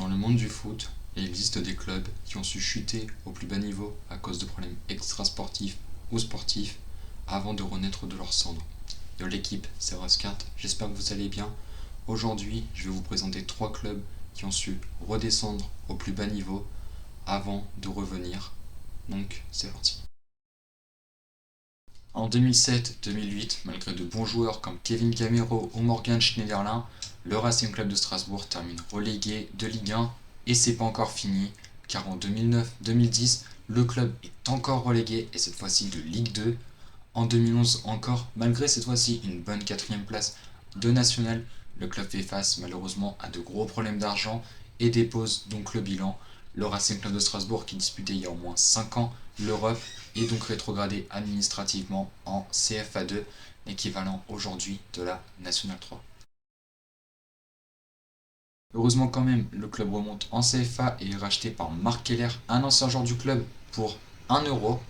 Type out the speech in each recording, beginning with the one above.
Dans le monde du foot, il existe des clubs qui ont su chuter au plus bas niveau à cause de problèmes extrasportifs ou sportifs avant de renaître de leurs cendres. Yo l'équipe, c'est Roscart, j'espère que vous allez bien. Aujourd'hui, je vais vous présenter 3 clubs qui ont su redescendre au plus bas niveau avant de revenir. Donc, c'est parti. En 2007-2008, malgré de bons joueurs comme Kevin Gamero ou Morgan Schneiderlin, le Racing Club de Strasbourg termine relégué de Ligue 1 et c'est pas encore fini car en 2009-2010, le club est encore relégué et cette fois-ci de Ligue 2. En 2011 encore, malgré cette fois-ci une bonne 4ème place de National, le club fait face malheureusement à de gros problèmes d'argent et dépose donc le bilan. Le Racing Club de Strasbourg qui disputait il y a au moins 5 ans l'Europe est donc rétrogradé administrativement en CFA2, l'équivalent aujourd'hui de la National 3. Heureusement quand même, le club remonte en CFA et est racheté par Marc Keller, un ancien joueur du club, pour 1 euro,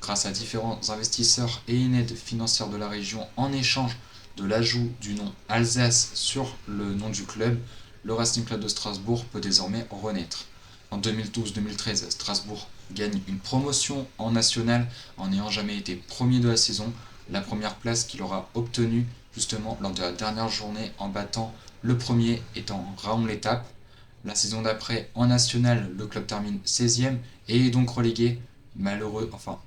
grâce à différents investisseurs et une aide financière de la région en échange de l'ajout du nom Alsace sur le nom du club. Le Racing Club de Strasbourg peut désormais renaître. En 2012-2013, Strasbourg gagne une promotion en national en n'ayant jamais été premier de la saison, la première place qu'il aura obtenue justement lors de la dernière journée en battant le premier étant Raon L'Étape. La saison d'après, en national, le club termine 16ème et est donc relégué,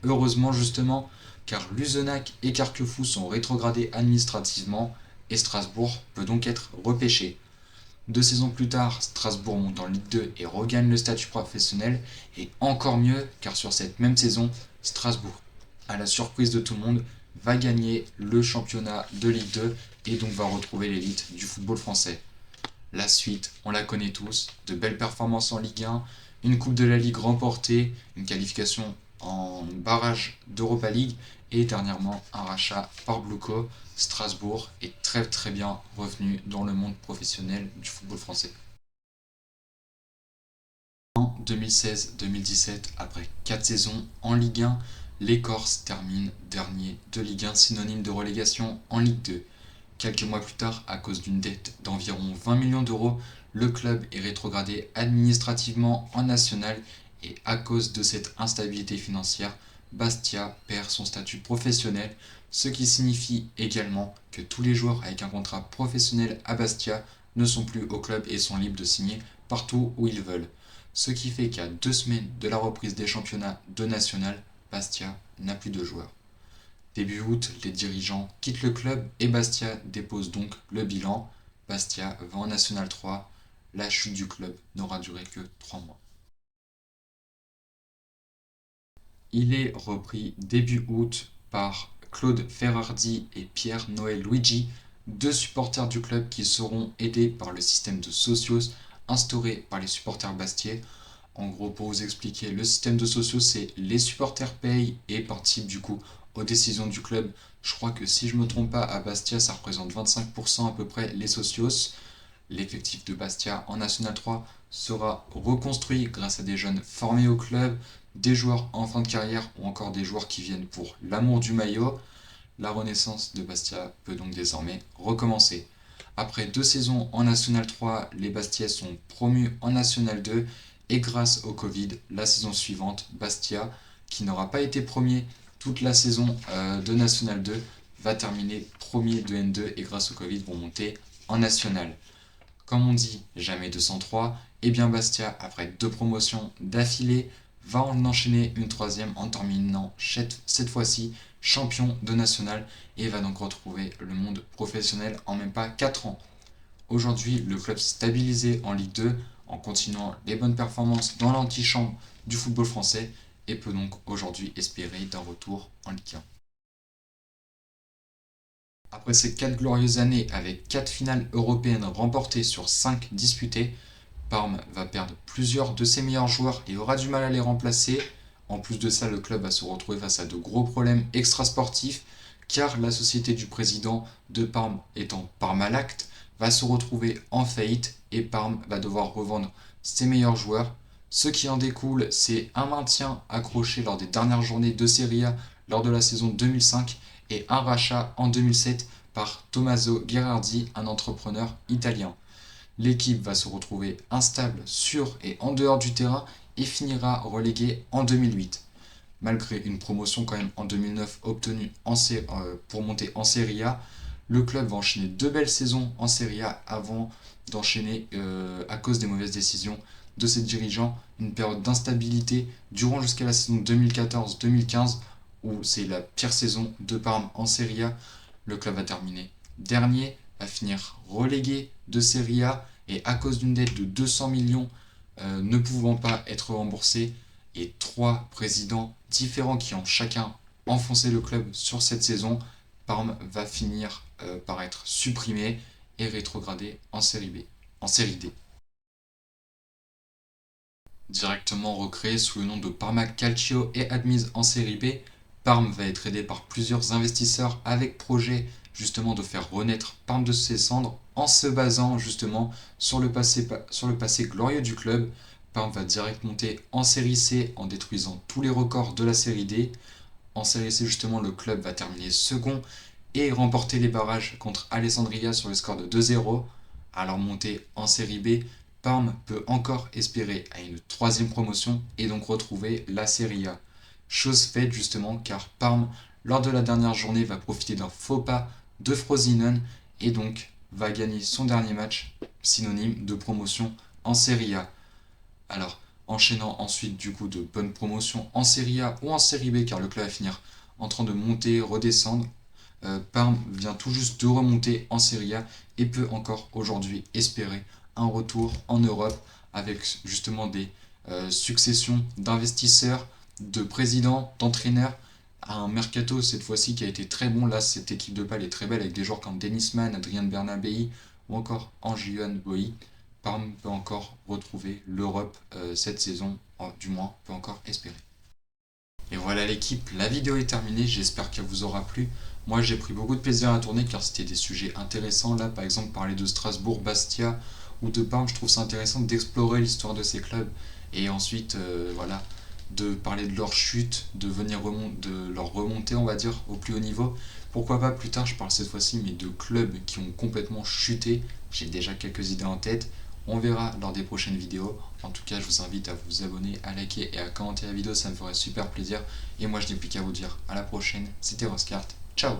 heureusement justement, car Luzenac et Carquefou sont rétrogradés administrativement et Strasbourg peut donc être repêché. 2 saisons plus tard, Strasbourg monte en Ligue 2 et regagne le statut professionnel, et encore mieux car sur cette même saison, Strasbourg, à la surprise de tout le monde, va gagner le championnat de Ligue 2 et donc va retrouver l'élite du football français. La suite, on la connaît tous, de belles performances en Ligue 1, une Coupe de la Ligue remportée, une qualification en barrage d'Europa League et dernièrement un rachat par Bluco. Strasbourg est très très bien revenu dans le monde professionnel du football français. En 2016-2017, après 4 saisons en Ligue 1, les Corses terminent dernier de Ligue 1, synonyme de relégation en Ligue 2. Quelques mois plus tard, à cause d'une dette d'environ 20 millions d'euros, le club est rétrogradé administrativement en national et à cause de cette instabilité financière, Bastia perd son statut professionnel, ce qui signifie également que tous les joueurs avec un contrat professionnel à Bastia ne sont plus au club et sont libres de signer partout où ils veulent. Ce qui fait qu'à 2 semaines de la reprise des championnats de national, Bastia n'a plus de joueurs. Début août, les dirigeants quittent le club et Bastia dépose donc le bilan. Bastia va en National 3. La chute du club n'aura duré que 3 mois. Il est repris début août par Claude Ferrardi et Pierre-Noël Luigi, 2 supporters du club qui seront aidés par le système de socios instauré par les supporters bastiais. En gros, pour vous expliquer, le système de socios, c'est les supporters payent et participent du coup aux décisions du club. Je crois que si je ne me trompe pas, à Bastia, ça représente 25% à peu près les socios. L'effectif de Bastia en National 3 sera reconstruit grâce à des jeunes formés au club, des joueurs en fin de carrière ou encore des joueurs qui viennent pour l'amour du maillot. La renaissance de Bastia peut donc désormais recommencer. Après 2 saisons en National 3, les Bastiais sont promus en National 2 et grâce au Covid, la saison suivante, Bastia, qui n'aura pas été premier toute la saison de National 2, va terminer premier de N2 et grâce au Covid vont monter en National. Comme on dit, jamais 203, et bien Bastia, après 2 promotions d'affilée, va en enchaîner une 3ème en terminant cette fois-ci champion de national et va donc retrouver le monde professionnel en même pas 4 ans. Aujourd'hui, le club s'est stabilisé en Ligue 2 en continuant les bonnes performances dans l'antichambre du football français et peut donc aujourd'hui espérer d'un retour en Ligue 1. Après ces 4 glorieuses années avec 4 finales européennes remportées sur 5 disputées, Parme va perdre plusieurs de ses meilleurs joueurs et aura du mal à les remplacer. En plus de ça, le club va se retrouver face à de gros problèmes extrasportifs car la société du président de Parme étant Parmalat va se retrouver en faillite et Parme va devoir revendre ses meilleurs joueurs. Ce qui en découle, c'est un maintien accroché lors des dernières journées de Serie A lors de la saison 2005 et un rachat en 2007 par Tommaso Gherardi, un entrepreneur italien. L'équipe va se retrouver instable sur et en dehors du terrain et finira reléguée en 2008. Malgré une promotion quand même en 2009 obtenue pour monter en Serie A, le club va enchaîner 2 belles saisons en Serie A avant d'enchaîner, à cause des mauvaises décisions de ses dirigeants, une période d'instabilité durant jusqu'à la saison 2014-2015 où c'est la pire saison de Parme en Serie A. Le club va terminer dernier, va finir relégué de Serie A et à cause d'une dette de 200 millions ne pouvant pas être remboursée et 3 présidents différents qui ont chacun enfoncé le club sur cette saison, Parme va finir par être supprimé et rétrogradé en Série B, en Série D. Directement recréé sous le nom de Parma Calcio et admise en Série B, Parme va être aidé par plusieurs investisseurs avec projet justement de faire renaître Parme de ses cendres en se basant justement sur le passé glorieux du club. Parme va direct monter en Série C en détruisant tous les records de la Série D. En Série C justement le club va terminer second et remporter les barrages contre Alessandria sur le score de 2-0. À leur montée en Série B, Parme peut encore espérer à une troisième promotion et donc retrouver la Serie A. Chose faite justement car Parme, lors de la dernière journée, va profiter d'un faux pas de Frosinone et donc va gagner son dernier match, synonyme de promotion en Serie A. Alors, enchaînant ensuite du coup de bonnes promotions en Serie A ou en Série B car le club va finir en train de monter, redescendre, Parme vient tout juste de remonter en Serie A et peut encore aujourd'hui espérer un retour en Europe avec justement des successions d'investisseurs, de présidents, d'entraîneurs, à un mercato cette fois-ci qui a été très bon. Là, cette équipe de Bâle est très belle avec des joueurs comme Denis Mann, Adrien Bernabei ou encore Ange-Johan Boy. Parme peut encore retrouver l'Europe cette saison, du moins peut encore espérer. Et voilà l'équipe, la vidéo est terminée, j'espère qu'elle vous aura plu. Moi j'ai pris beaucoup de plaisir à tourner car c'était des sujets intéressants. Là par exemple parler de Strasbourg, Bastia ou de Parme, je trouve ça intéressant d'explorer l'histoire de ces clubs. Et ensuite voilà, de parler de leur chute, de leur remontée on va dire au plus haut niveau. Pourquoi pas plus tard je parle cette fois-ci mais de clubs qui ont complètement chuté. J'ai déjà quelques idées en tête. On verra lors des prochaines vidéos. En tout cas, je vous invite à vous abonner, à liker et à commenter la vidéo, ça me ferait super plaisir. Et moi, je n'ai plus qu'à vous dire à la prochaine. C'était Roscart. Ciao!